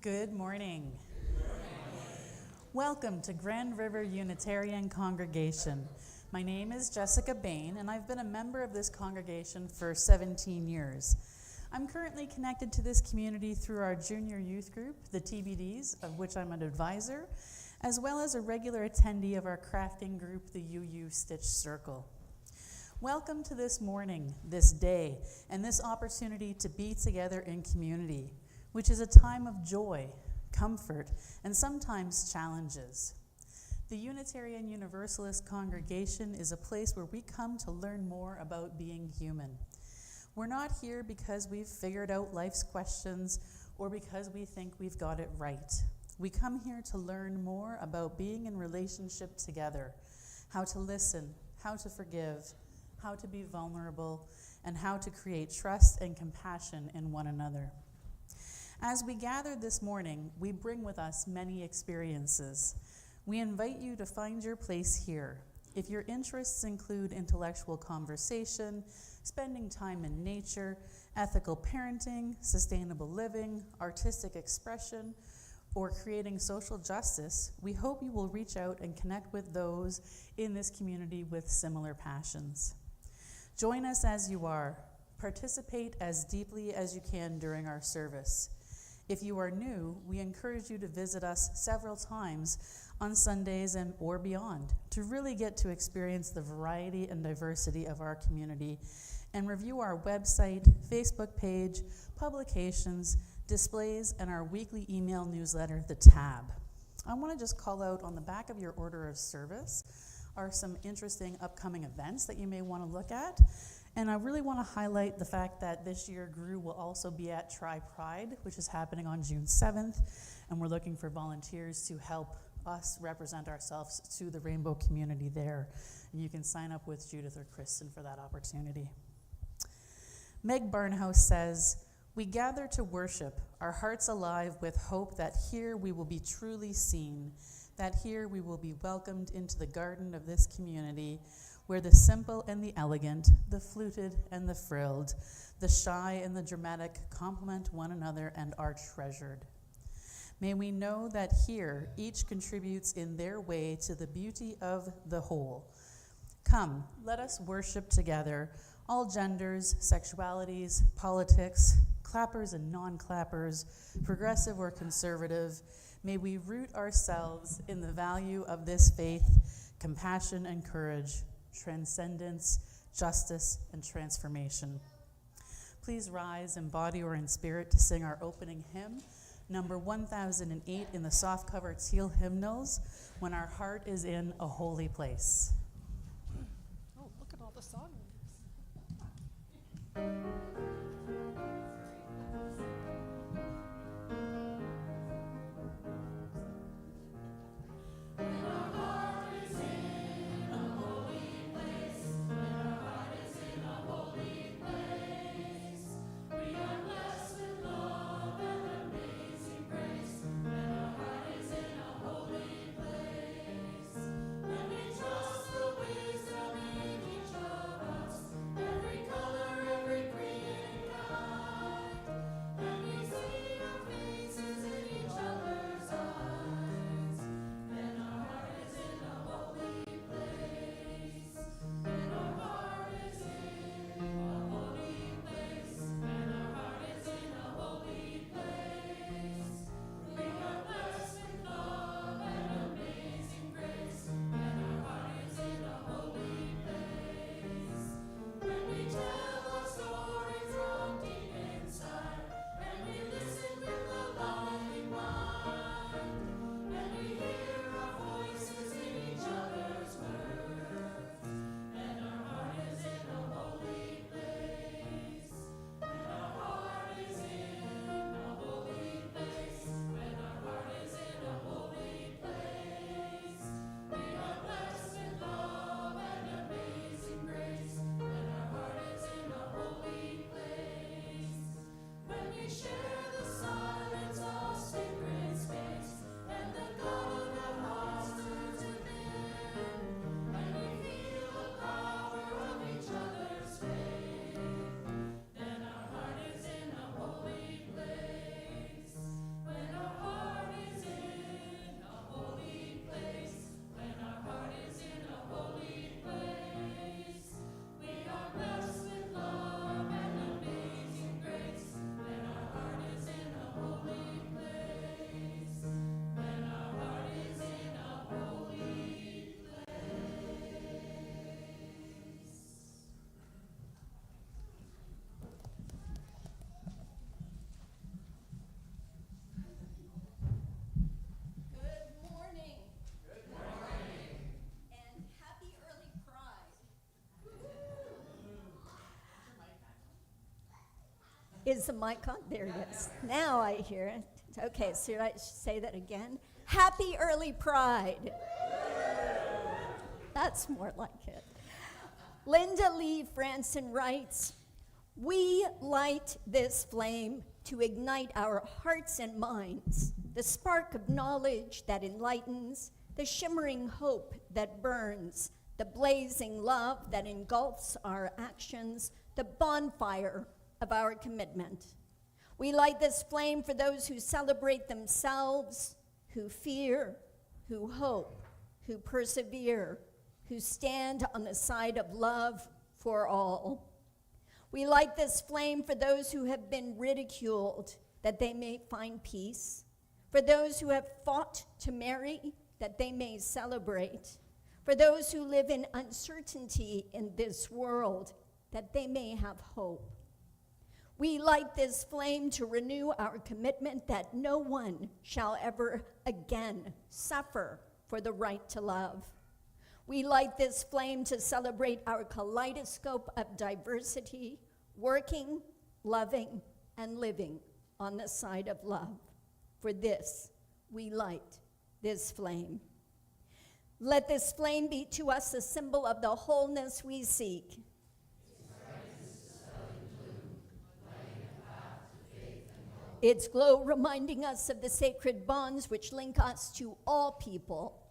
Good morning. Welcome to Grand River Unitarian Congregation. My name is Jessica Bain, and I've been a member of this congregation for 17 years. I'm currently connected to this community through our junior youth group, the TBDs, of which I'm an advisor, as well as a regular attendee of our crafting group, the UU Stitch Circle. Welcome to this morning, this day, and this opportunity to be together in community, which is a time of joy, comfort, and sometimes challenges. The Unitarian Universalist congregation is a place where we come to learn more about being human. We're not here because we've figured out life's questions or because we think we've got it right. We come here to learn more about being in relationship together, how to listen, how to forgive, how to be vulnerable, and how to create trust and compassion in one another. As we gather this morning, we bring with us many experiences. We invite you to find your place here. If your interests include intellectual conversation, spending time in nature, ethical parenting, sustainable living, artistic expression, or creating social justice, we hope you will reach out and connect with those in this community with similar passions. Join us as you are. Participate as deeply as you can during our service. If you are new, we encourage you to visit us several times on Sundays or beyond to really get to experience the variety and diversity of our community and review our website, Facebook page, publications, displays, and our weekly email newsletter, The Tab. I want to just call out on the back of your order of service are some interesting upcoming events that you may want to look at. And I really want to highlight the fact that this year GRU will also be at Tri-Pride, which is happening on June 7th, and we're looking for volunteers to help us represent ourselves to the rainbow community there. And you can sign up with Judith or Kristen for that opportunity. Meg Barnhouse says, "We gather to worship, our hearts alive with hope that here we will be truly seen, that here we will be welcomed into the garden of this community, where the simple and the elegant, the fluted and the frilled, the shy and the dramatic complement one another and are treasured. May we know that here each contributes in their way to the beauty of the whole. Come, let us worship together, all genders, sexualities, politics, clappers and non-clappers, progressive or conservative. May we root ourselves in the value of this faith, compassion and courage, transcendence, justice, and transformation." Please rise in body or in spirit to sing our opening hymn, number 1008 in the soft-cover teal hymnals, "When Our Heart is in a Holy Place." Oh, look at all the song lyrics. Trust the wisdom in each of us, every color, every creed. Is the mic on? There it is. Now I hear it. Okay, so should I say that again? Happy early Pride. That's more like it. Linda Lee Franson writes, "We light this flame to ignite our hearts and minds, the spark of knowledge that enlightens, the shimmering hope that burns, the blazing love that engulfs our actions, the bonfire of our commitment. We light this flame for those who celebrate themselves, who fear, who hope, who persevere, who stand on the side of love for all. We light this flame for those who have been ridiculed, that they may find peace, for those who have fought to marry, that they may celebrate, for those who live in uncertainty in this world, that they may have hope. We light this flame to renew our commitment that no one shall ever again suffer for the right to love. We light this flame to celebrate our kaleidoscope of diversity, working, loving, and living on the side of love. For this, we light this flame. Let this flame be to us a symbol of the wholeness we seek. Its glow reminding us of the sacred bonds which link us to all people.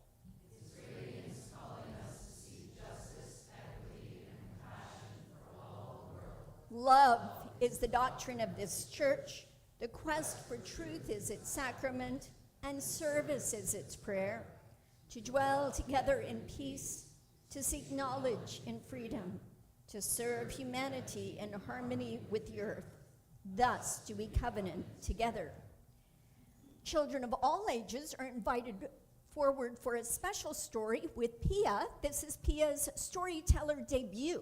Its radiance calling us to seek justice, equity, and compassion for all the world. Love is the doctrine of this church. The quest for truth is its sacrament, and service is its prayer. To dwell together in peace, to seek knowledge in freedom, to serve humanity in harmony with the earth. Thus do we covenant together. Children of all ages are invited forward for a special story with Pia. This is Pia's storyteller debut.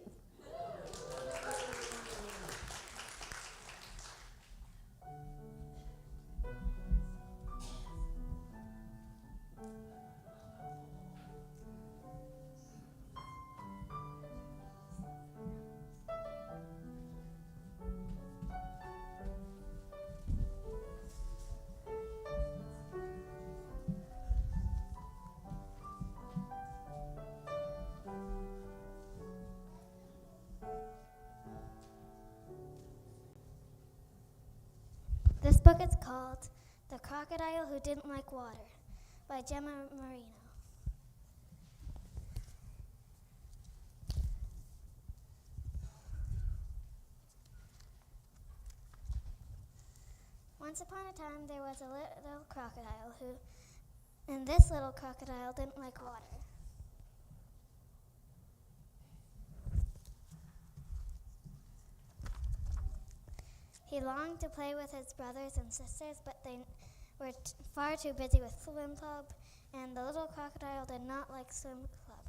This book is called The Crocodile Who Didn't Like Water by Gemma Marino. Once upon a time, there was a little crocodile and this little crocodile didn't like water. He longed to play with his brothers and sisters, but they were far too busy with swim club, and the little crocodile did not like swim club.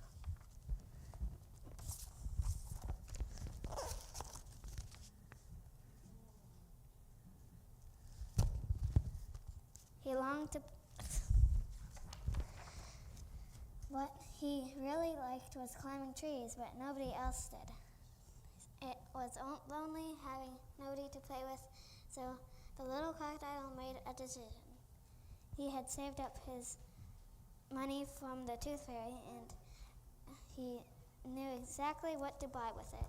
He longed to... What he really liked was climbing trees, but nobody else did. It was lonely having nobody to play with, so the little crocodile made a decision. He had saved up his money from the tooth fairy, and he knew exactly what to buy with it.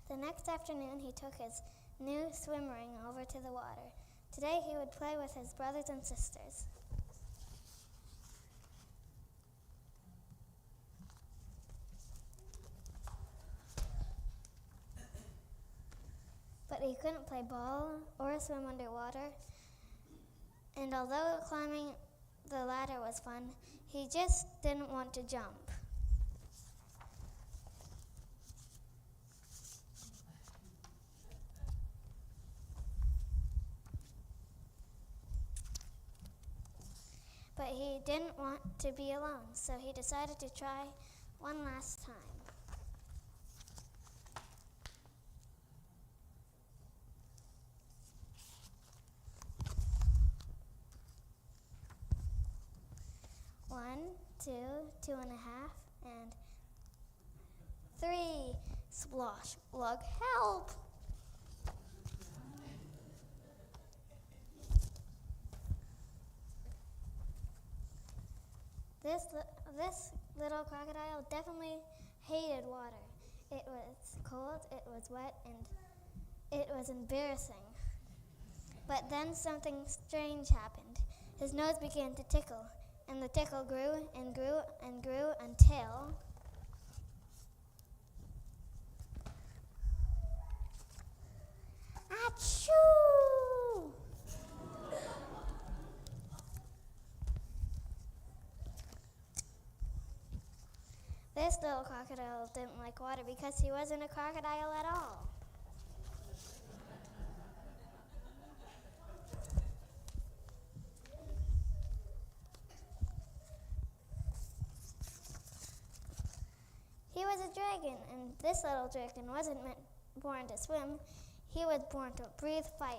The next afternoon, he took his new swim ring over to the water. Today he would play with his brothers and sisters. But he couldn't play ball or swim underwater. And although climbing the ladder was fun, he just didn't want to jump. But he didn't want to be alone, so he decided to try one last time. One, 2, 2.5, and 3. Splosh, plug, help! This little crocodile definitely hated water. It was cold, it was wet, and it was embarrassing. But then something strange happened. His nose began to tickle, and the tickle grew and grew and grew until... Achoo! This little crocodile didn't like water because he wasn't a crocodile at all. He was a dragon, and this little dragon wasn't born to swim. He was born to breathe fire.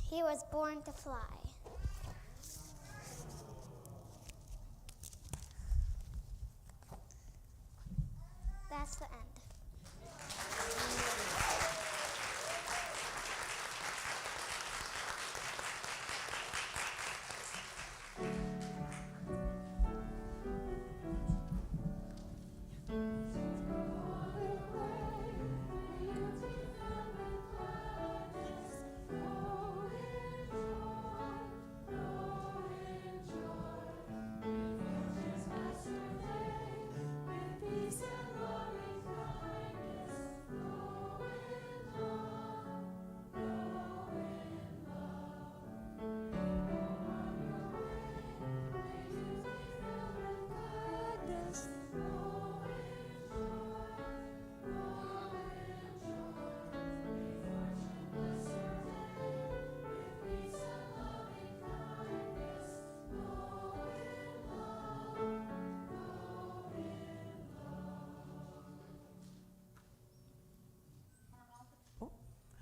He was born to fly. That's the end.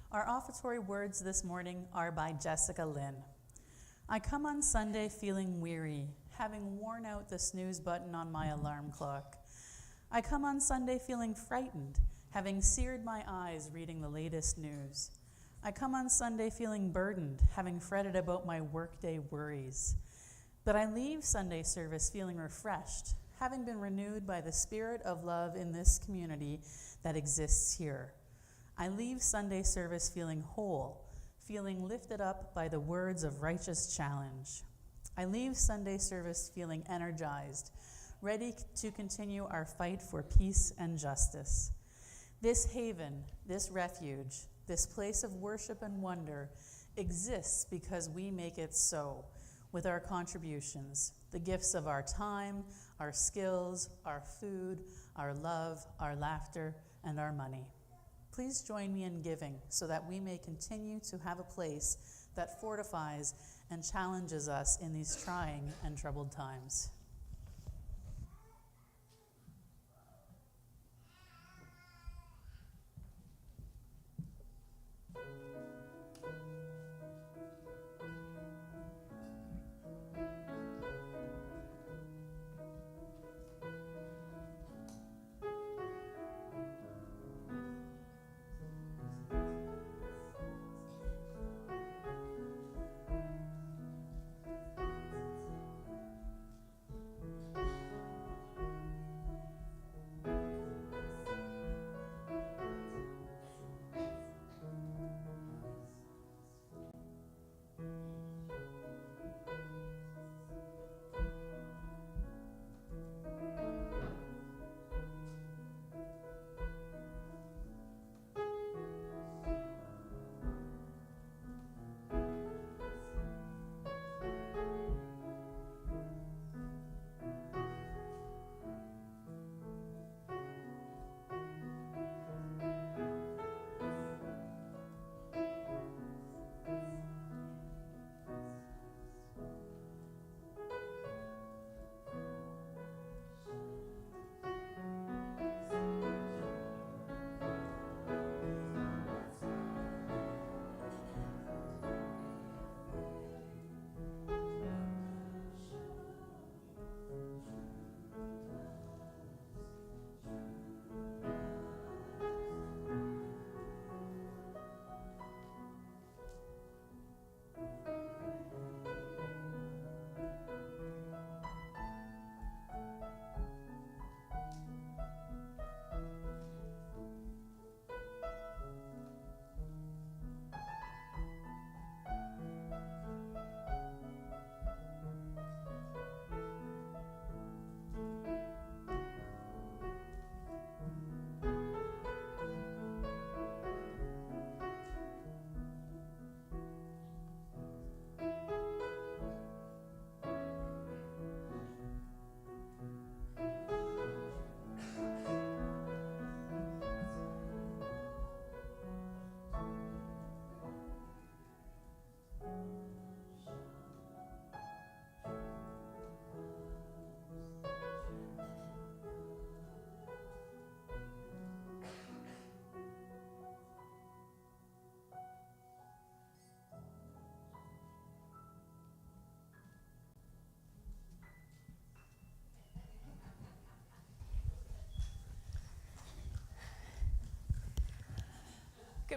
Our offertory words this morning are by Jessica Lynn. I come on Sunday feeling weary, having worn out the snooze button on my alarm clock. I come on Sunday feeling frightened, having seared my eyes reading the latest news. I come on Sunday feeling burdened, having fretted about my workday worries. But I leave Sunday service feeling refreshed, having been renewed by the spirit of love in this community that exists here. I leave Sunday service feeling whole, feeling lifted up by the words of righteous challenge. I leave Sunday service feeling energized, ready to continue our fight for peace and justice. This haven, this refuge, this place of worship and wonder exists because we make it so with our contributions, the gifts of our time, our skills, our food, our love, our laughter, and our money. Please join me in giving so that we may continue to have a place that fortifies and challenges us in these trying and troubled times.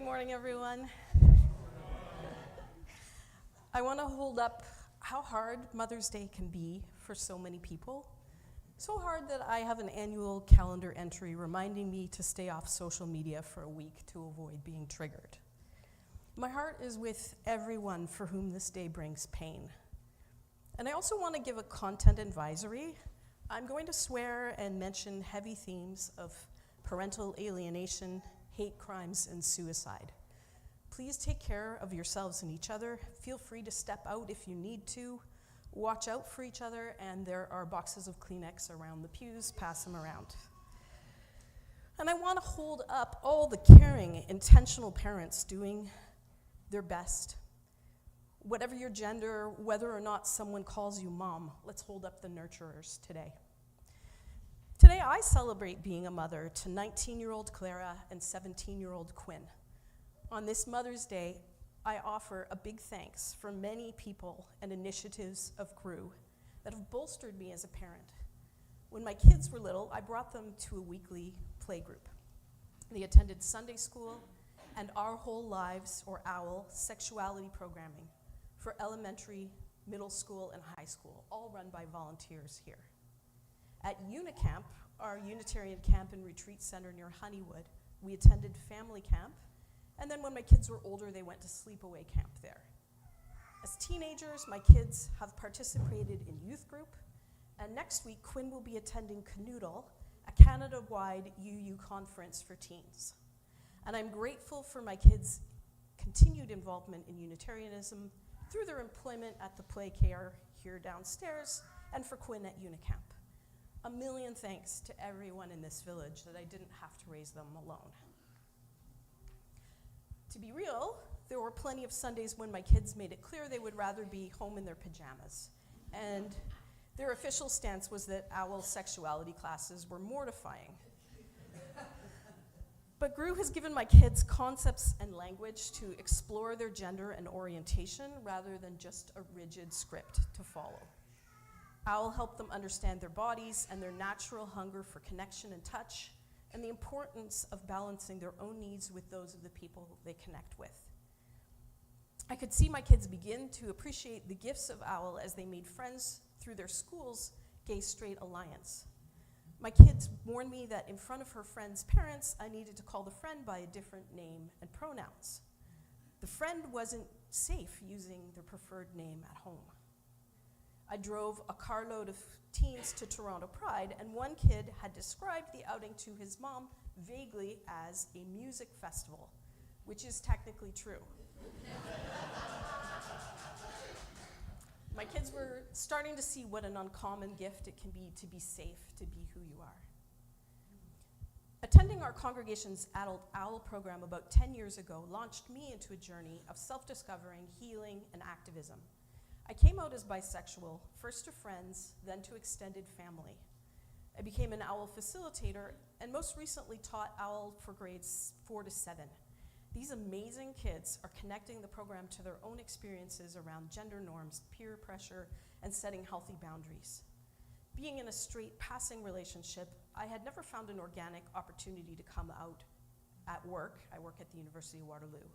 Good morning, everyone. I want to hold up how hard Mother's Day can be for so many people. So hard that I have an annual calendar entry reminding me to stay off social media for a week to avoid being triggered. My heart is with everyone for whom this day brings pain. And I also want to give a content advisory. I'm going to swear and mention heavy themes of parental alienation, hate crimes, and suicide. Please take care of yourselves and each other. Feel free to step out if you need to. Watch out for each other, and there are boxes of Kleenex around the pews. Pass them around. And I want to hold up all the caring, intentional parents doing their best. Whatever your gender, whether or not someone calls you mom, let's hold up the nurturers today. Today I celebrate being a mother to 19-year-old Clara and 17-year-old Quinn. On this Mother's Day, I offer a big thanks for many people and initiatives of GRU that have bolstered me as a parent. When my kids were little, I brought them to a weekly play group. They attended Sunday school and Our Whole Lives, or OWL, sexuality programming for elementary, middle school, and high school, all run by volunteers here. At Unicamp, our Unitarian camp and retreat center near Honeywood, we attended family camp. And then when my kids were older, they went to sleepaway camp there. As teenagers, my kids have participated in youth group, and next week, Quinn will be attending Canoodle, a Canada-wide UU conference for teens. And I'm grateful for my kids' continued involvement in Unitarianism through their employment at the Play Care here downstairs, and for Quinn at Unicamp. A million thanks to everyone in this village that I didn't have to raise them alone. To be real, there were plenty of Sundays when my kids made it clear they would rather be home in their pajamas. And their official stance was that OWL sexuality classes were mortifying. But GRU has given my kids concepts and language to explore their gender and orientation rather than just a rigid script to follow. OWL helped them understand their bodies and their natural hunger for connection and touch, and the importance of balancing their own needs with those of the people they connect with. I could see my kids begin to appreciate the gifts of OWL as they made friends through their school's gay-straight alliance. My kids warned me that in front of her friend's parents, I needed to call the friend by a different name and pronouns. The friend wasn't safe using their preferred name at home. I drove a carload of teens to Toronto Pride, and one kid had described the outing to his mom vaguely as a music festival, which is technically true. My kids were starting to see what an uncommon gift it can be to be safe, to be who you are. Attending our congregation's adult OWL program about 10 years ago launched me into a journey of self-discovering, healing, and activism. I came out as bisexual, first to friends, then to extended family. I became an OWL facilitator, and most recently taught OWL for grades 4 to 7. These amazing kids are connecting the program to their own experiences around gender norms, peer pressure, and setting healthy boundaries. Being in a straight passing relationship, I had never found an organic opportunity to come out at work. I work at the University of Waterloo.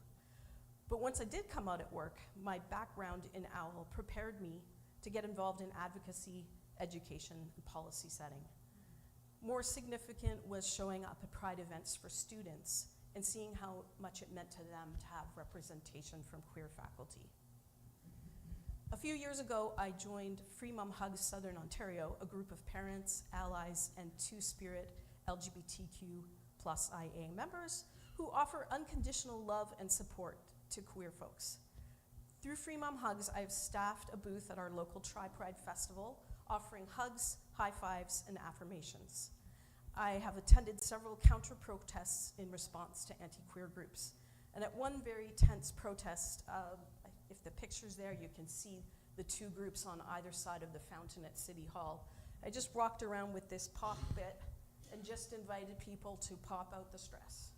But once I did come out at work, my background in OWL prepared me to get involved in advocacy, education, and policy setting. More significant was showing up at Pride events for students and seeing how much it meant to them to have representation from queer faculty. A few years ago, I joined Free Mom Hugs Southern Ontario, a group of parents, allies, and Two-Spirit LGBTQ+IA members who offer unconditional love and support to queer folks. Through Free Mom Hugs, I've staffed a booth at our local Tri-Pride Festival, offering hugs, high fives, and affirmations. I have attended several counter-protests in response to anti-queer groups. And at one very tense protest, if the picture's there, you can see the two groups on either side of the fountain at City Hall. I just walked around with this pop bit and just invited people to pop out the stress.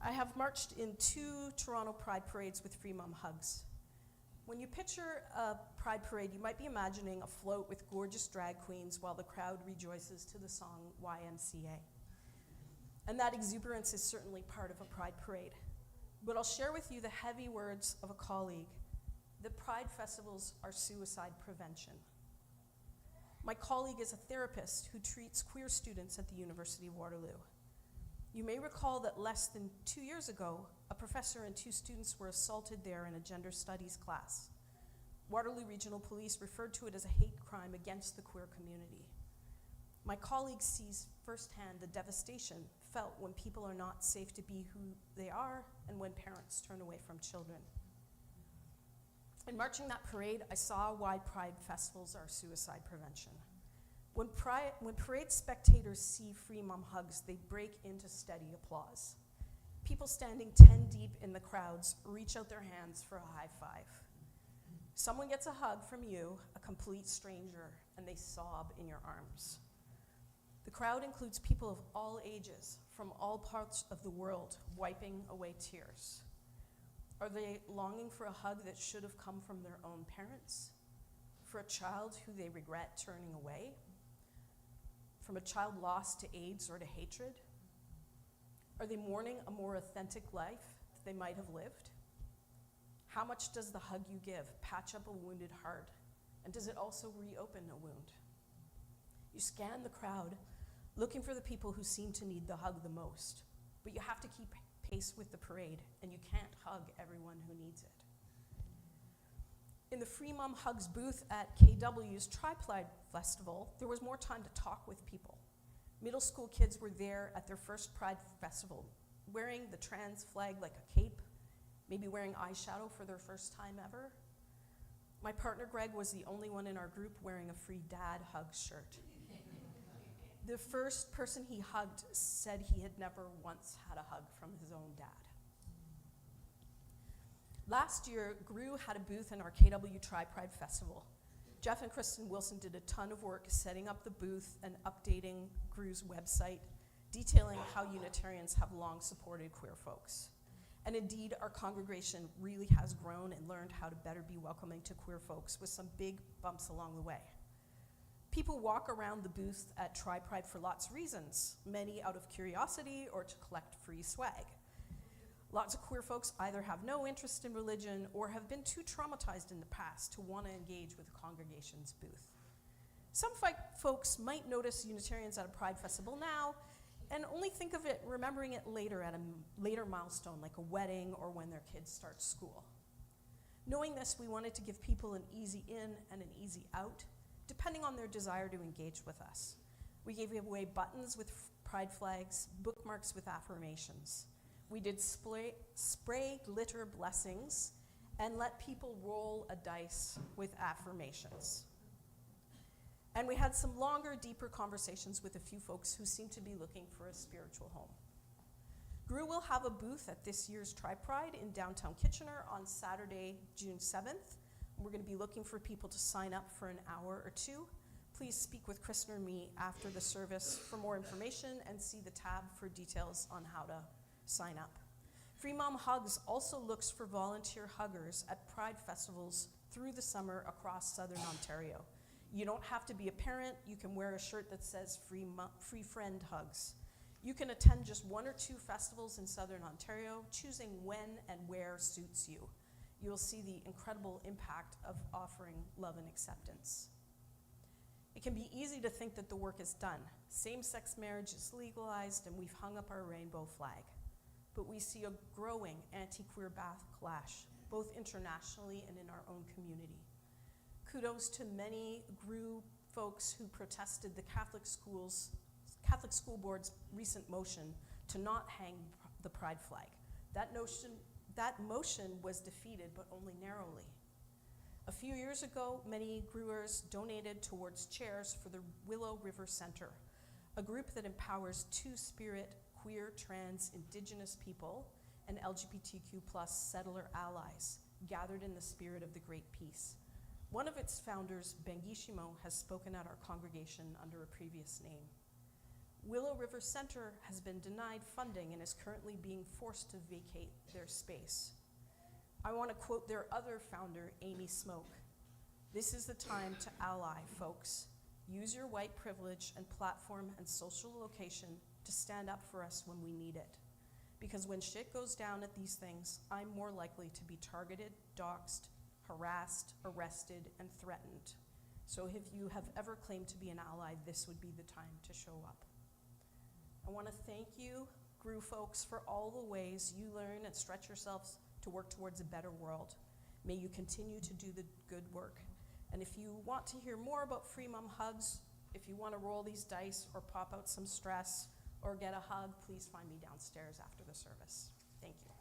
I have marched in 2 Toronto Pride parades with Free Mom Hugs. When you picture a Pride parade, you might be imagining a float with gorgeous drag queens while the crowd rejoices to the song YMCA. And that exuberance is certainly part of a pride parade. But I'll share with you the heavy words of a colleague that pride festivals are suicide prevention. My colleague is a therapist who treats queer students at the University of Waterloo. You may recall that less than 2 years ago, a professor and 2 students were assaulted there in a gender studies class. Waterloo Regional Police referred to it as a hate crime against the queer community. My colleague sees firsthand the devastation felt when people are not safe to be who they are and when parents turn away from children. In marching that parade, I saw why pride festivals are suicide prevention. When parade spectators see free mom hugs, they break into steady applause. People standing 10 deep in the crowds reach out their hands for a high five. Someone gets a hug from you, a complete stranger, and they sob in your arms. The crowd includes people of all ages, from all parts of the world, wiping away tears. Are they longing for a hug that should have come from their own parents? For a child who they regret turning away? From a child lost to AIDS or to hatred? Are they mourning a more authentic life that they might have lived? How much does the hug you give patch up a wounded heart? And does it also reopen a wound? You scan the crowd, looking for the people who seem to need the hug the most, but you have to keep pace with the parade, and you can't hug everyone who needs it. In the Free Mom Hugs booth at KW's Tri-Pride Festival, there was more time to talk with people. Middle school kids were there at their first Pride Festival, wearing the trans flag like a cape, maybe wearing eyeshadow for their first time ever. My partner Greg was the only one in our group wearing a free dad hug shirt. The first person he hugged said he had never once had a hug from his own dad. Last year, GRU had a booth in our KW Tri-Pride Festival. Jeff and Kristen Wilson did a ton of work setting up the booth and updating GRU's website, detailing how Unitarians have long supported queer folks. And indeed, our congregation really has grown and learned how to better be welcoming to queer folks with some big bumps along the way. People walk around the booth at Tri-Pride for lots of reasons, many out of curiosity or to collect free swag. Lots of queer folks either have no interest in religion or have been too traumatized in the past to want to engage with the congregation's booth. Some folks might notice Unitarians at a Pride festival now and only think of it, remembering it later at a later milestone like a wedding or when their kids start school. Knowing this, we wanted to give people an easy in and an easy out, depending on their desire to engage with us. We gave away buttons with pride flags, bookmarks with affirmations. We did spray glitter blessings and let people roll a dice with affirmations. And we had some longer, deeper conversations with a few folks who seemed to be looking for a spiritual home. GRU will have a booth at this year's Tri-Pride in downtown Kitchener on Saturday, June 7th. We're going to be looking for people to sign up for an hour or two. Please speak with Kristen or me after the service for more information and see the tab for details on how to sign up. Free Mom Hugs also looks for volunteer huggers at Pride festivals through the summer across Southern Ontario. You don't have to be a parent. You can wear a shirt that says Free Friend Hugs. You can attend just 1 or 2 festivals in Southern Ontario, choosing when and where suits you. You'll see the incredible impact of offering love and acceptance. It can be easy to think that the work is done. Same-sex marriage is legalized and we've hung up our rainbow flag. But we see a growing anti-queer backlash, both internationally and in our own community. Kudos to many GRU folks who protested the Catholic School Board's recent motion to not hang the pride flag. That motion was defeated, but only narrowly. A few years ago, many GRUers donated towards chairs for the Willow River Center, a group that empowers two-spirit, queer, trans, Indigenous people, and LGBTQ+ settler allies gathered in the spirit of the Great Peace. One of its founders, Bangishimo, has spoken at our congregation under a previous name. Willow River Center has been denied funding and is currently being forced to vacate their space. I want to quote their other founder, Amy Smoke. "This is the time to ally, folks. Use your white privilege and platform and social location to stand up for us when we need it. Because when shit goes down at these things, I'm more likely to be targeted, doxxed, harassed, arrested, and threatened. So if you have ever claimed to be an ally, this would be the time to show up. I want to thank you, GRU folks, for all the ways you learn and stretch yourselves to work towards a better world. May you continue to do the good work. And if you want to hear more about Free Mom Hugs, if you want to roll these dice or pop out some stress or get a hug, please find me downstairs after the service. Thank you.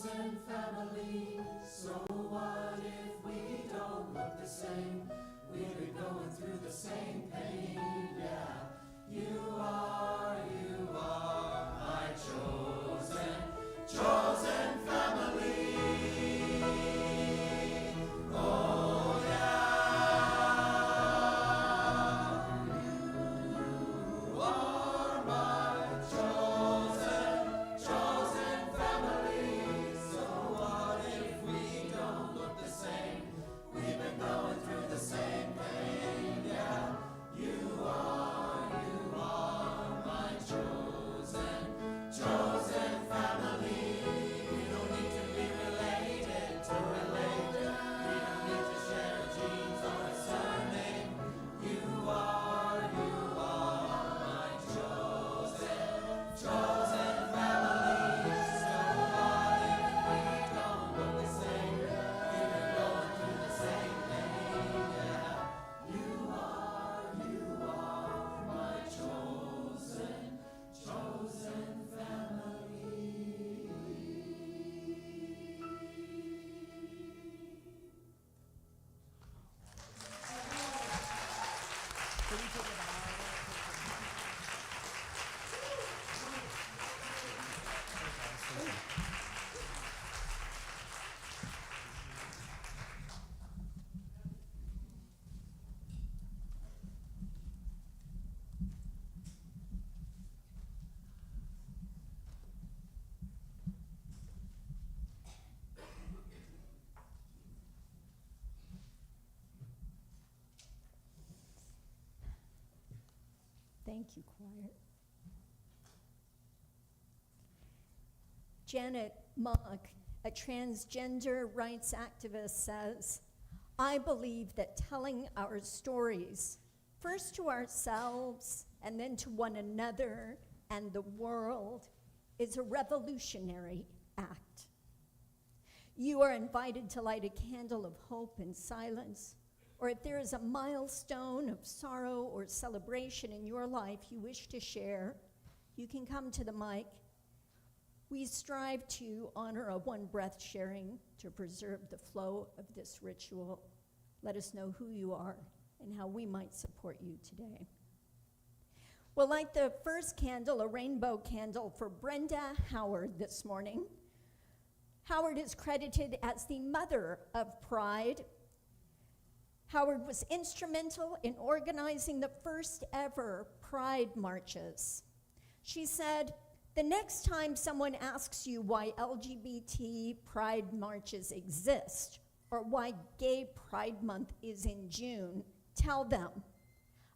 chosen family. So what if we don't look the same? We've been going through the same pain, yeah. You are my chosen family. Oh yeah. You are Thank you, choir. Janet Mock, a transgender rights activist, says, I believe that telling our stories, first to ourselves and then to one another and the world, is a revolutionary act. You are invited to light a candle of hope in silence, or if there is a milestone of sorrow or celebration in your life you wish to share, you can come to the mic. We strive to honor a one-breath sharing to preserve the flow of this ritual. Let us know who you are and how we might support you today. We'll light the first candle, a rainbow candle, for Brenda Howard this morning. Howard is credited as the mother of Pride. Howard was instrumental in organizing the first ever Pride marches. She said, the next time someone asks you why LGBT Pride marches exist or why Gay Pride Month is in June, tell them,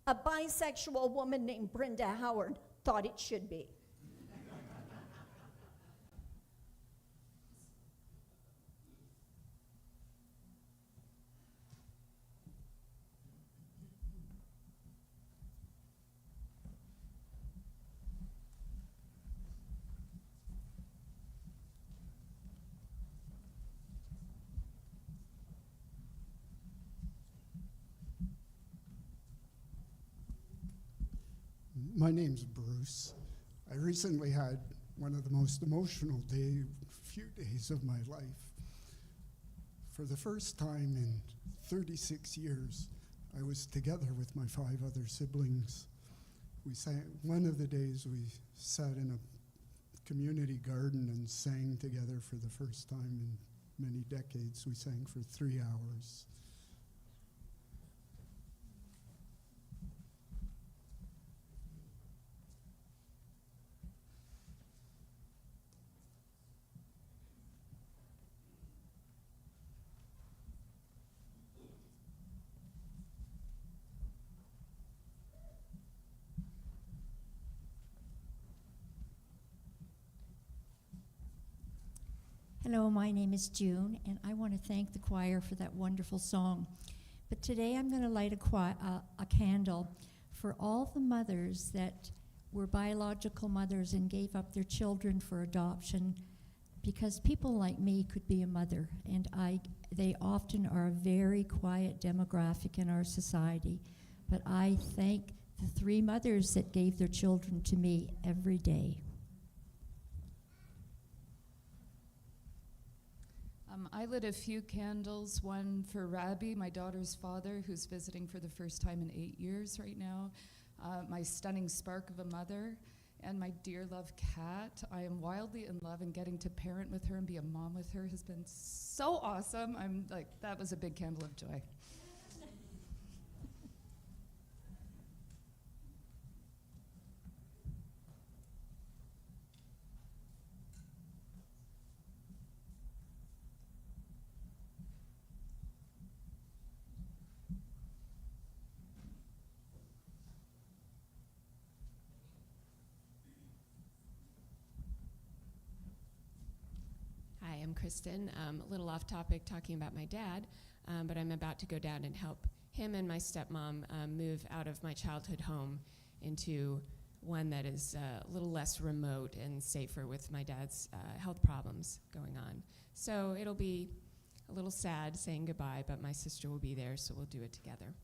a bisexual woman named Brenda Howard thought it should be. My name's Bruce. I recently had one of the most emotional few days of my life. For the first time in 36 years, I was together with my 5 other siblings. We sang, one of the days we sat in a community garden and sang together for the first time in many decades. We sang for 3 hours. Hello, my name is June, and I want to thank the choir for that wonderful song. But today I'm going to light a candle for all the mothers that were biological mothers and gave up their children for adoption, because people like me could be a mother, and they often are a very quiet demographic in our society. But I thank the 3 mothers that gave their children to me every day. I lit a few candles, one for Rabbi, my daughter's father, who's visiting for the first time in 8 years right now, my stunning spark of a mother, and my dear love cat. I am wildly in love, and getting to parent with her and be a mom with her has been so awesome. That was a big candle of joy. Hi, I'm Kristen. A little off topic talking about my dad, but I'm about to go down and help him and my stepmom move out of my childhood home into one that is a little less remote and safer with my dad's health problems going on. So it'll be a little sad saying goodbye, but my sister will be there, so we'll do it together.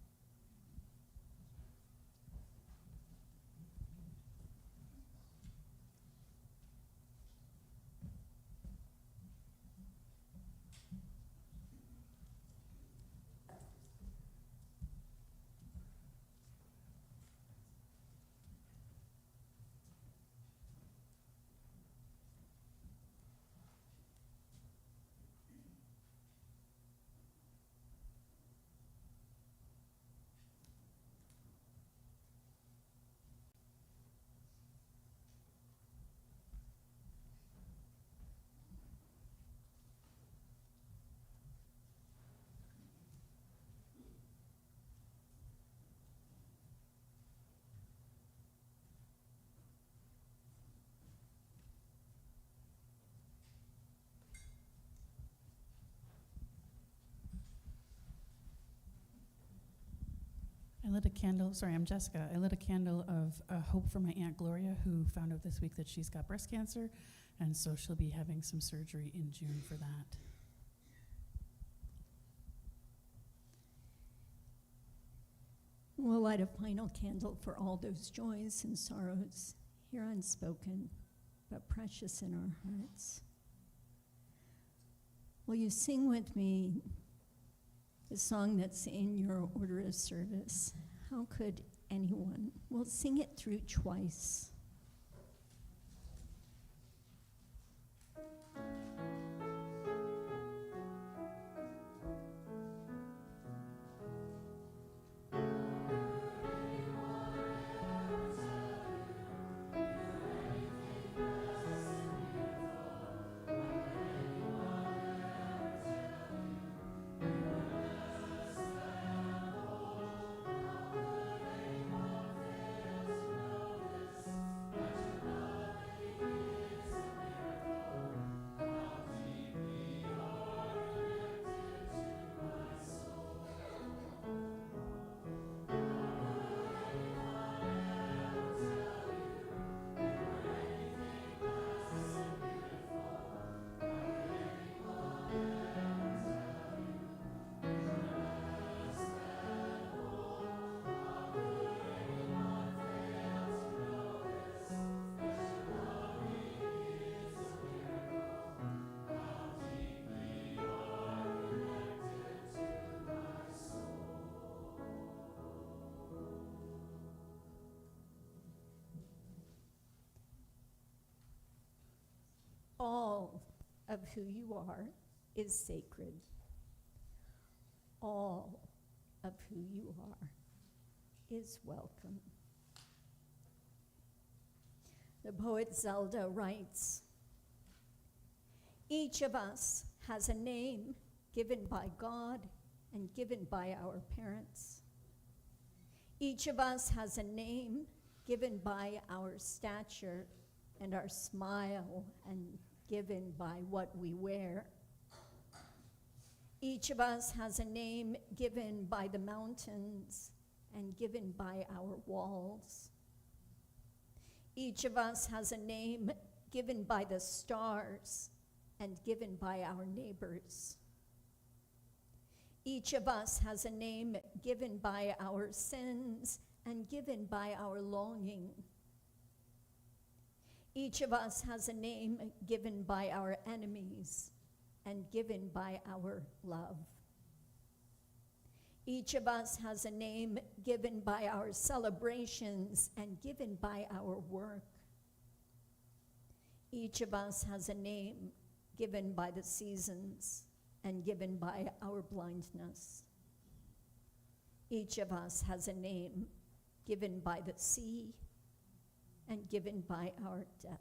lit a candle, sorry, I'm Jessica. I lit a candle of hope for my Aunt Gloria, who found out this week that she's got breast cancer, and so she'll be having some surgery in June for that. We'll light a final candle for all those joys and sorrows here unspoken, but precious in our hearts. Will you sing with me the song that's in your order of service? How could anyone? We'll sing it through twice. All of who you are is sacred. All of who you are is welcome. The poet Zelda writes, each of us has a name given by God and given by our parents. Each of us has a name given by our stature and our smile and given by what we wear. Each of us has a name given by the mountains and given by our walls. Each of us has a name given by the stars and given by our neighbors. Each of us has a name given by our sins and given by our longing. Each of us has a name given by our enemies and given by our love. Each of us has a name given by our celebrations and given by our work. Each of us has a name given by the seasons and given by our blindness. Each of us has a name given by the sea and given by our death.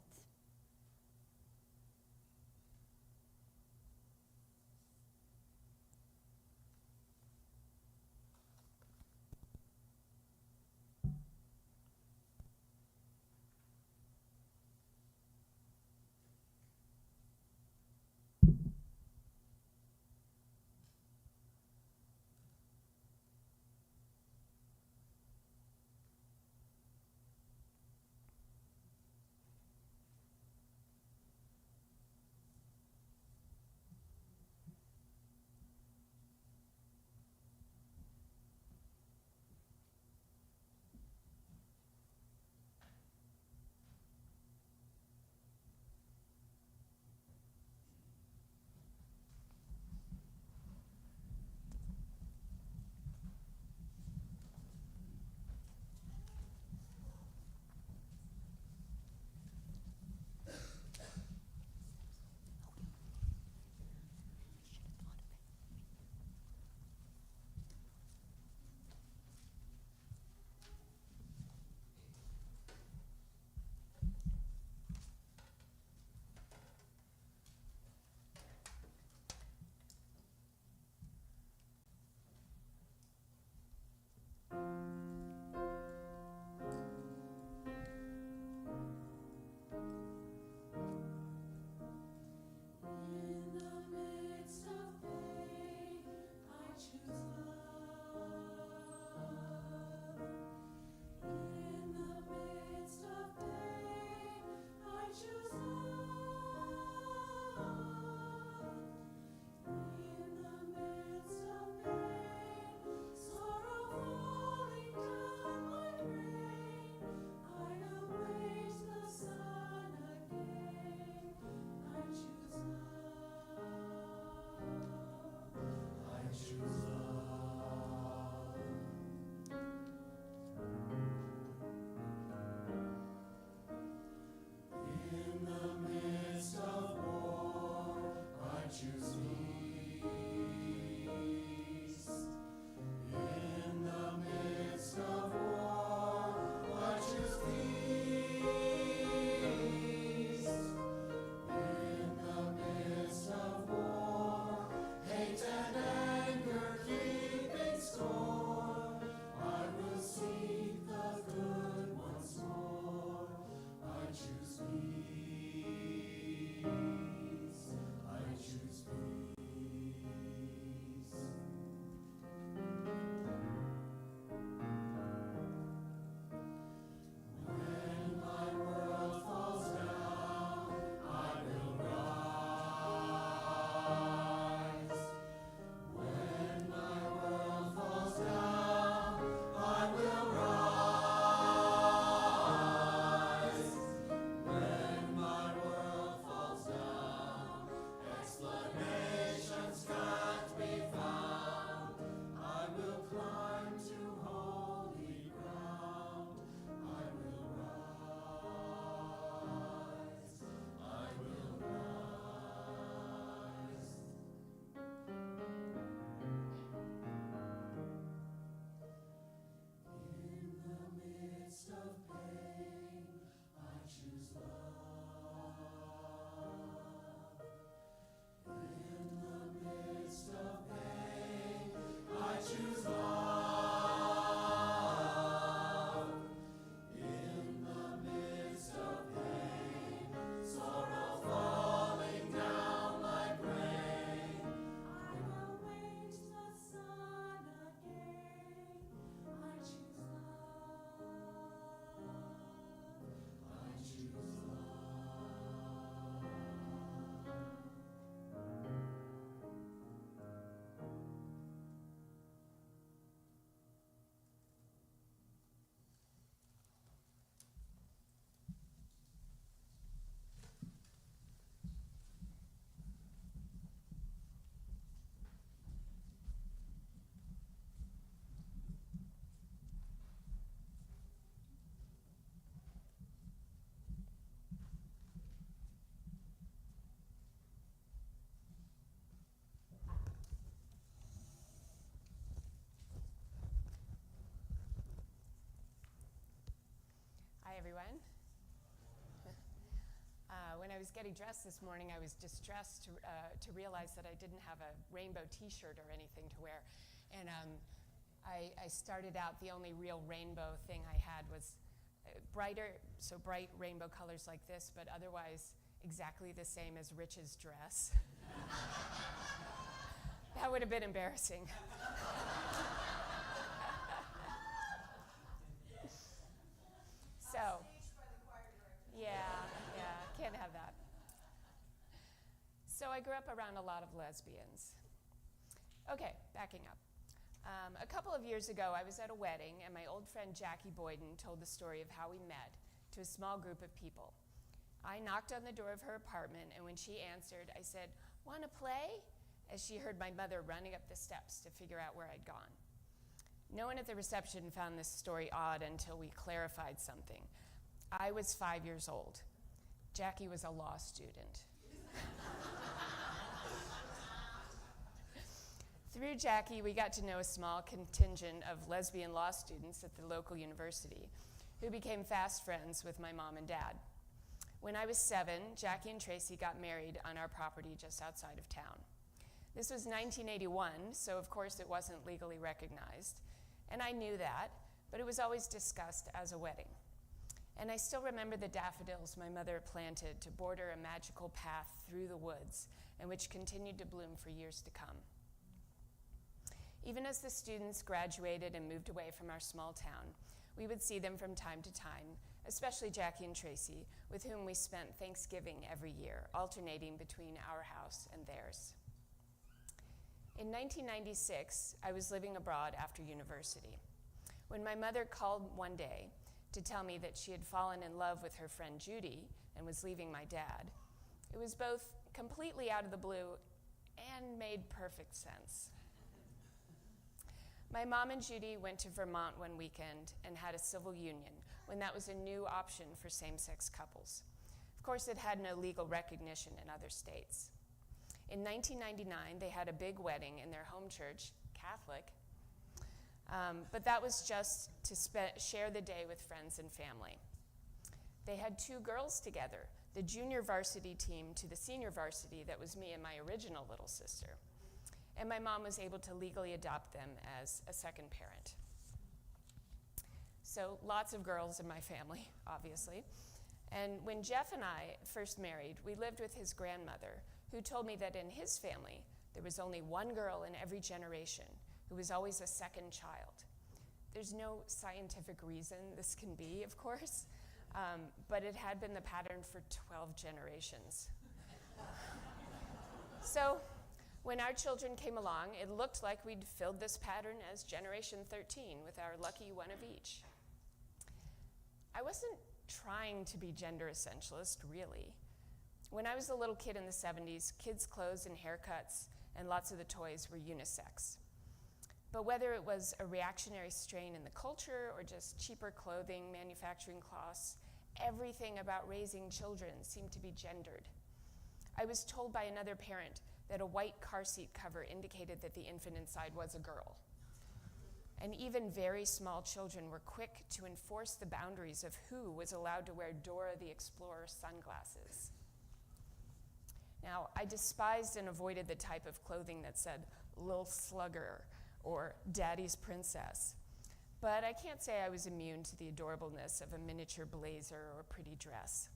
everyone. When I was getting dressed this morning, I was distressed to realize that I didn't have a rainbow t-shirt or anything to wear. And I started out, the only real rainbow thing I had was bright rainbow colors like this, but otherwise exactly the same as Rich's dress. That would have been embarrassing. So, yeah, can't have that. So I grew up around a lot of lesbians. Okay, backing up. A couple of years ago, I was at a wedding, and my old friend Jackie Boyden told the story of how we met to a small group of people. I knocked on the door of her apartment, and when she answered, I said, "Want to play?" as she heard my mother running up the steps to figure out where I'd gone. No one at the reception found this story odd until we clarified something. I was 5 years old. Jackie was a law student. Through Jackie, we got to know a small contingent of lesbian law students at the local university who became fast friends with my mom and dad. When I was 7, Jackie and Tracy got married on our property just outside of town. This was 1981, so of course it wasn't legally recognized, and I knew that, but it was always discussed as a wedding. And I still remember the daffodils my mother planted to border a magical path through the woods, and which continued to bloom for years to come. Even as the students graduated and moved away from our small town, we would see them from time to time, especially Jackie and Tracy, with whom we spent Thanksgiving every year, alternating between our house and theirs. In 1996, I was living abroad after university, when my mother called one day to tell me that she had fallen in love with her friend Judy and was leaving my dad. It was both completely out of the blue and made perfect sense. My mom and Judy went to Vermont one weekend and had a civil union when that was a new option for same-sex couples. Of course, it had no legal recognition in other states. In 1999, they had a big wedding in their home church, Catholic, but that was just to share the day with friends and family. They had 2 girls together, the junior varsity team to the senior varsity that was me and my original little sister. And my mom was able to legally adopt them as a second parent. So lots of girls in my family, obviously. And when Jeff and I first married, we lived with his grandmother, who told me that in his family, there was only one girl in every generation who was always a second child. There's no scientific reason this can be, of course, but it had been the pattern for 12 generations. So when our children came along, it looked like we'd filled this pattern as generation 13 with our lucky one of each. I wasn't trying to be gender essentialist, really. When I was a little kid in the 70s, kids' clothes and haircuts and lots of the toys were unisex. But whether it was a reactionary strain in the culture or just cheaper clothing, manufacturing costs, everything about raising children seemed to be gendered. I was told by another parent that a white car seat cover indicated that the infant inside was a girl. And even very small children were quick to enforce the boundaries of who was allowed to wear Dora the Explorer sunglasses. Now, I despised and avoided the type of clothing that said Lil Slugger or Daddy's Princess. But I can't say I was immune to the adorableness of a miniature blazer or pretty dress.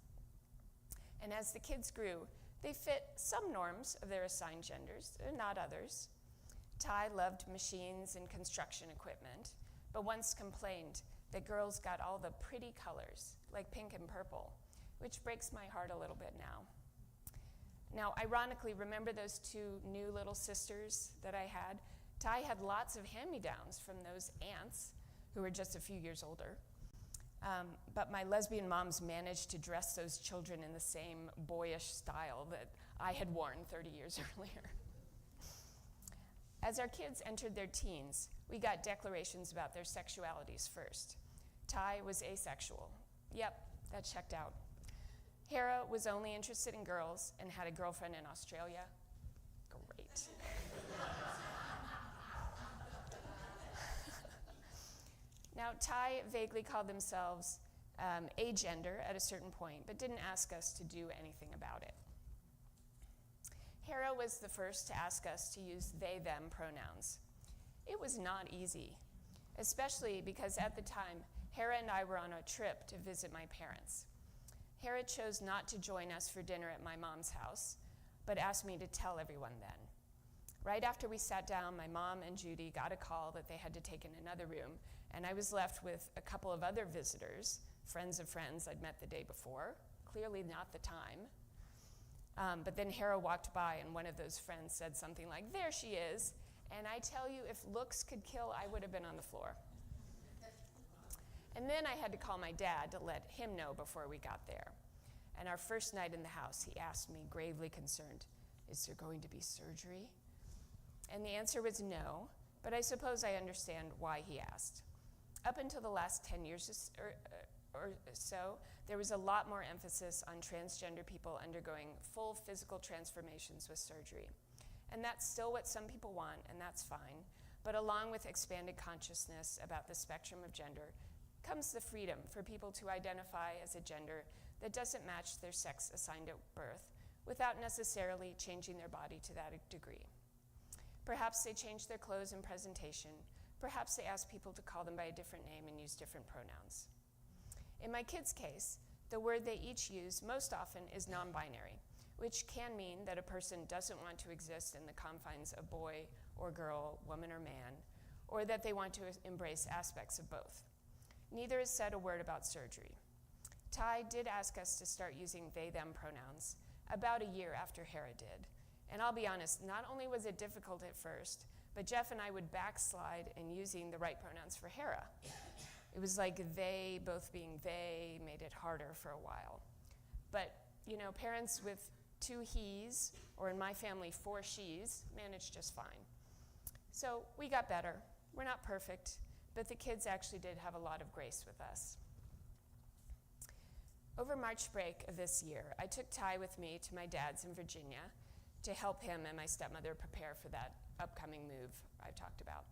And as the kids grew, they fit some norms of their assigned genders, not others. Ty loved machines and construction equipment, but once complained that girls got all the pretty colors, like pink and purple, which breaks my heart a little bit now. Now, ironically, remember those 2 new little sisters that I had? Ty had lots of hand-me-downs from those aunts who were just a few years older. But my lesbian moms managed to dress those children in the same boyish style that I had worn 30 years earlier. As our kids entered their teens, we got declarations about their sexualities first. Ty was asexual. Yep, that checked out. Hera was only interested in girls and had a girlfriend in Australia. Great. Now, Ty vaguely called themselves agender at a certain point, but didn't ask us to do anything about it. Hera was the first to ask us to use they, them pronouns. It was not easy, especially because at the time, Hera and I were on a trip to visit my parents. Hera chose not to join us for dinner at my mom's house, but asked me to tell everyone then. Right after we sat down, my mom and Judy got a call that they had to take in another room, and I was left with a couple of other visitors, friends of friends I'd met the day before, clearly not the time. But then Hera walked by, and one of those friends said something like, "There she is." And I tell you, if looks could kill, I would have been on the floor. And then I had to call my dad to let him know before we got there. And our first night in the house, he asked me, gravely concerned, "Is there going to be surgery?" And the answer was no, but I suppose I understand why he asked. Up until the last 10 years or so, there was a lot more emphasis on transgender people undergoing full physical transformations with surgery. And that's still what some people want, and that's fine. But along with expanded consciousness about the spectrum of gender comes the freedom for people to identify as a gender that doesn't match their sex assigned at birth without necessarily changing their body to that degree. Perhaps they change their clothes and presentation. Perhaps they ask people to call them by a different name and use different pronouns. In my kids' case, the word they each use most often is non-binary, which can mean that a person doesn't want to exist in the confines of boy or girl, woman or man, or that they want to embrace aspects of both. Neither has said a word about surgery. Ty did ask us to start using they, them pronouns about a year after Hera did. And I'll be honest, not only was it difficult at first, but Jeff and I would backslide in using the right pronouns for Hera. It was like they, both being they, made it harder for a while. But, parents with 2 he's, or in my family 4 she's, managed just fine. So we got better. We're not perfect, but the kids actually did have a lot of grace with us. Over March break of this year, I took Ty with me to my dad's in Virginia to help him and my stepmother prepare for that upcoming move I talked about.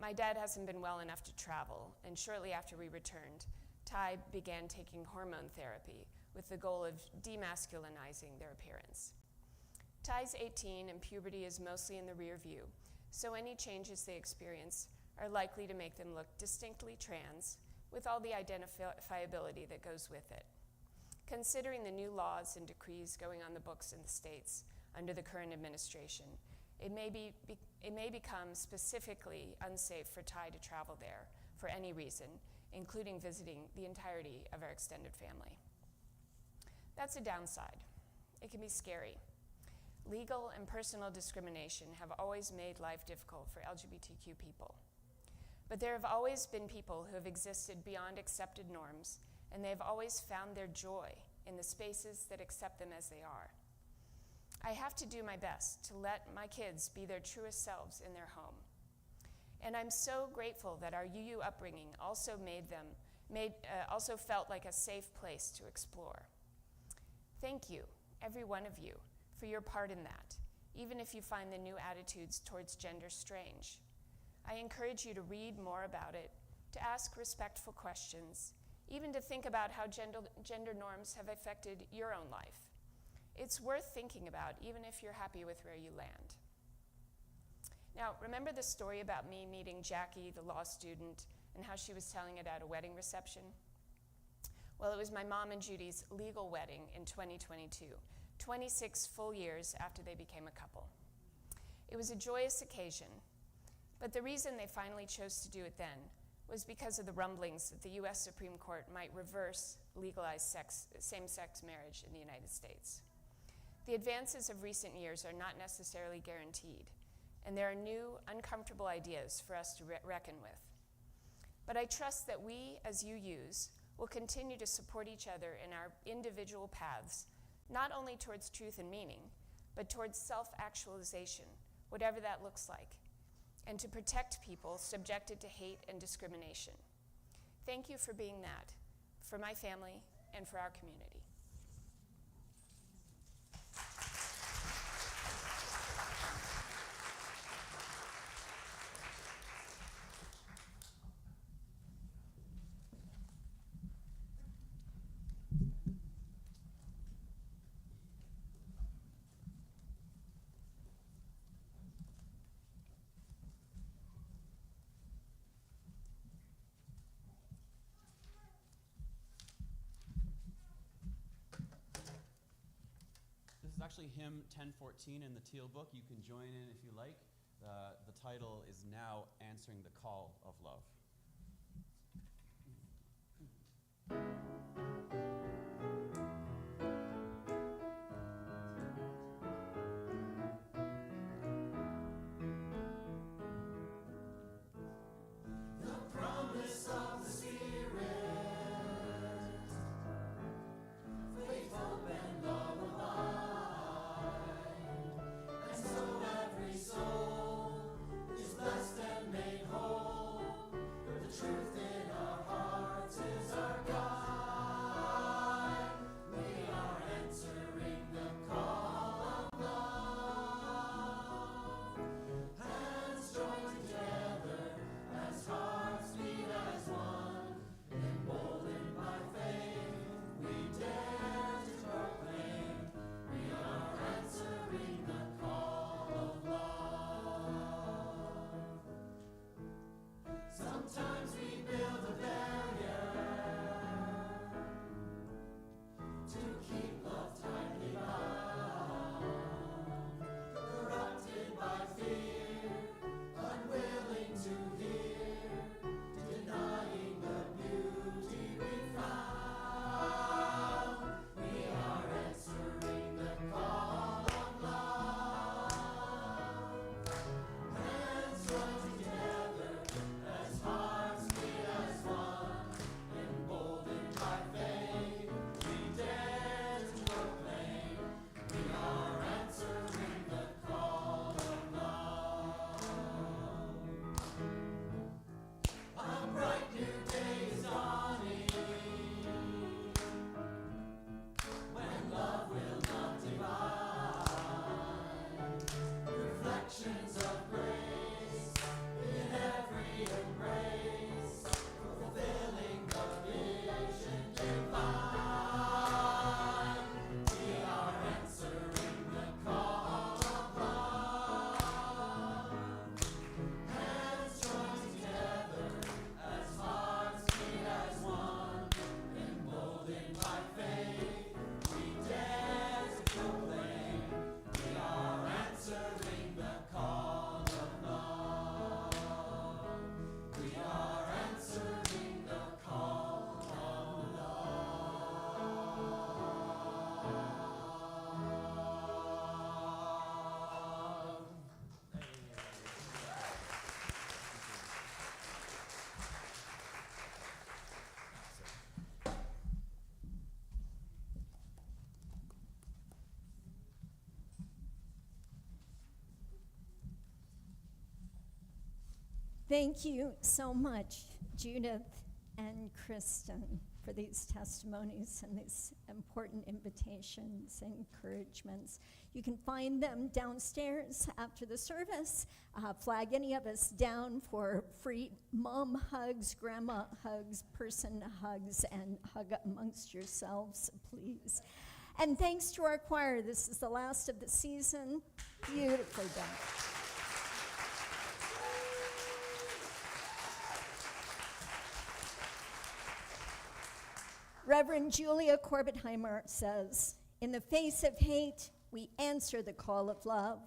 My dad hasn't been well enough to travel, and shortly after we returned, Ty began taking hormone therapy with the goal of demasculinizing their appearance. Ty's 18 and puberty is mostly in the rear view, so any changes they experience are likely to make them look distinctly trans with all the identifiability that goes with it. Considering the new laws and decrees going on the books in the states under the current administration, it may become specifically unsafe for Ty to travel there for any reason, including visiting the entirety of our extended family. That's a downside. It can be scary. Legal and personal discrimination have always made life difficult for LGBTQ people. But there have always been people who have existed beyond accepted norms, and they've always found their joy in the spaces that accept them as they are. I have to do my best to let my kids be their truest selves in their home. And I'm so grateful that our UU upbringing also also felt like a safe place to explore. Thank you, every one of you, for your part in that, even if you find the new attitudes towards gender strange. I encourage you to read more about it, to ask respectful questions, even to think about how gender norms have affected your own life. It's worth thinking about, even if you're happy with where you land. Now, remember the story about me meeting Jackie, the law student, and how she was telling it at a wedding reception? Well, it was my mom and Judy's legal wedding in 2022, 26 full years after they became a couple. It was a joyous occasion, but the reason they finally chose to do it then was because of the rumblings that the U.S. Supreme Court might reverse legalized same-sex marriage in the United States. The advances of recent years are not necessarily guaranteed, and there are new, uncomfortable ideas for us to reckon with. But I trust that we, as UUs, will continue to support each other in our individual paths, not only towards truth and meaning, but towards self-actualization, whatever that looks like, and to protect people subjected to hate and discrimination. Thank you for being that, for my family, and for our community. is actually hymn 1014 in the Teal book. You can join in if you like. The title is Now Answering the Call of Love. Thank you so much, Judith and Kristen, for these testimonies and these important invitations and encouragements. You can find them downstairs after the service. Flag any of us down for free mom hugs, grandma hugs, person hugs, and hug amongst yourselves, please. And thanks to our choir. This is the last of the season. Beautifully done. Reverend Julia Corbettsheimer says, "In the face of hate, we answer the call of love.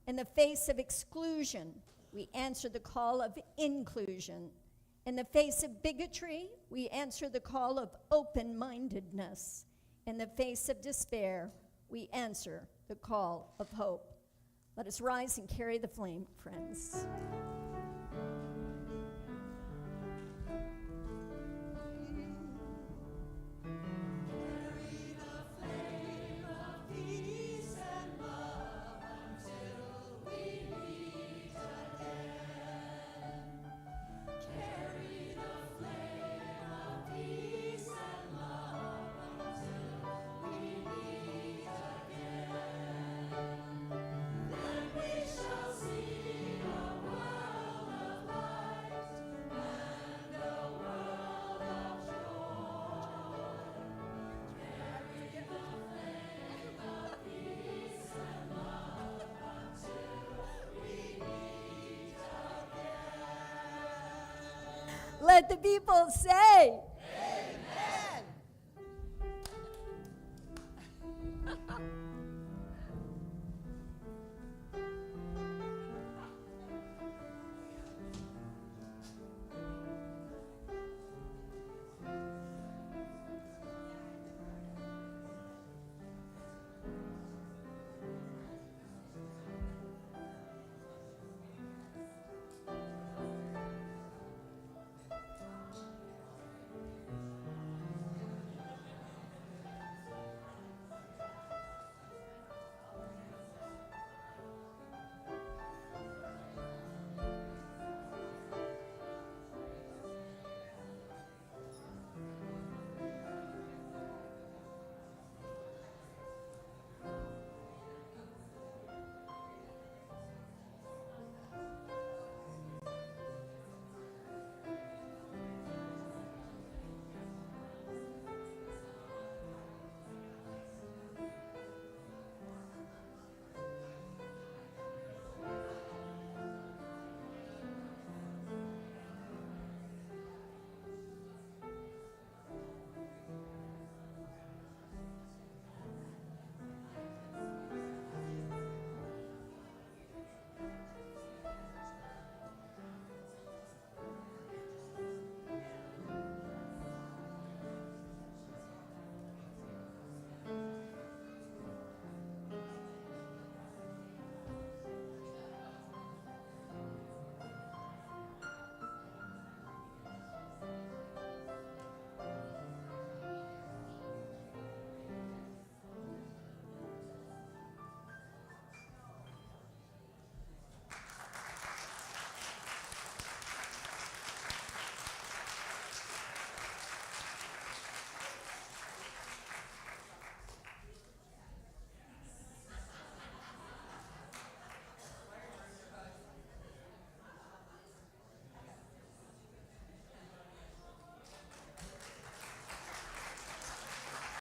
In the face of exclusion, we answer the call of inclusion. In the face of bigotry, we answer the call of open-mindedness. In the face of despair, we answer the call of hope." Let us rise and carry the flame, friends. Let the people say,